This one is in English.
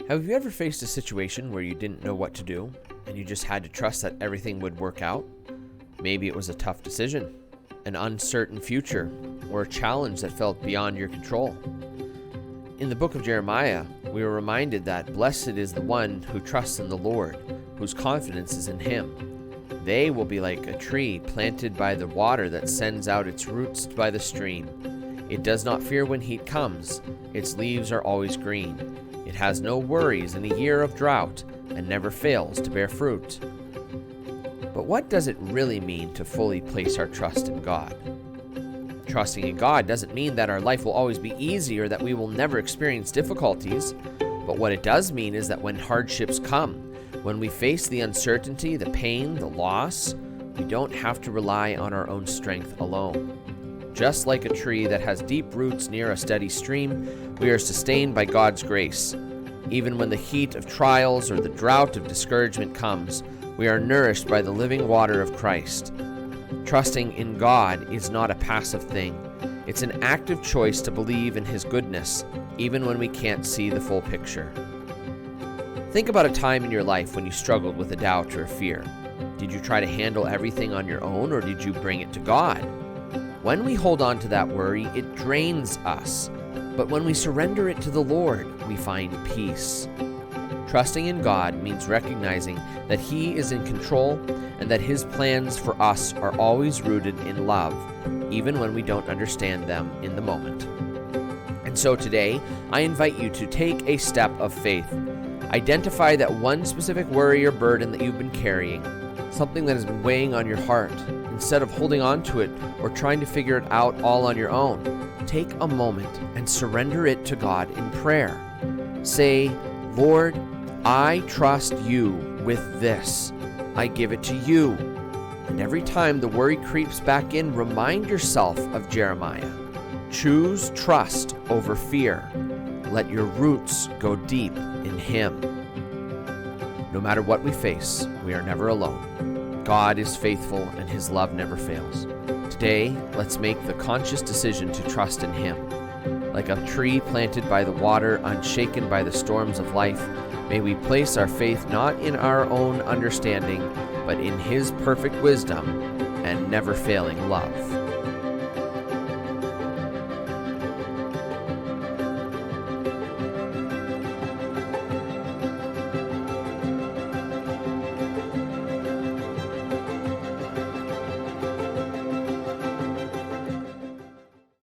Have you ever faced a situation where you didn't know what to do, and you just had to trust that everything would work out? Maybe it was a tough decision, an uncertain future, or a challenge that felt beyond your control. In the book of Jeremiah, we are reminded that blessed is the one who trusts in the Lord, whose confidence is in Him. They will be like a tree planted by the water that sends out its roots by the stream. It does not fear when heat comes. Its leaves are always green. It has no worries in a year of drought and never fails to bear fruit. But what does it really mean to fully place our trust in God? Trusting in God doesn't mean that our life will always be easy or that we will never experience difficulties. But what it does mean is that when hardships come, when we face the uncertainty, the pain, the loss, we don't have to rely on our own strength alone. Just like a tree that has deep roots near a steady stream, we are sustained by God's grace. Even when the heat of trials or the drought of discouragement comes, we are nourished by the living water of Christ. Trusting in God is not a passive thing. It's an active choice to believe in His goodness, even when we can't see the full picture. Think about a time in your life when you struggled with a doubt or a fear. Did you try to handle everything on your own, or did you bring it to God? When we hold on to that worry, it drains us. But when we surrender it to the Lord, we find peace. Trusting in God means recognizing that He is in control and that His plans for us are always rooted in love, even when we don't understand them in the moment. And so today, I invite you to take a step of faith. Identify that one specific worry or burden that you've been carrying, something that has been weighing on your heart. Instead of holding on to it or trying to figure it out all on your own, take a moment and surrender it to God in prayer. Say, Lord, I trust you with this. I give it to you. And every time the worry creeps back in, remind yourself of Jeremiah. Choose trust over fear. Let your roots go deep in Him. No matter what we face, we are never alone. God is faithful and His love never fails. Today, let's make the conscious decision to trust in Him. Like a tree planted by the water, unshaken by the storms of life, may we place our faith not in our own understanding, but in His perfect wisdom and never failing love.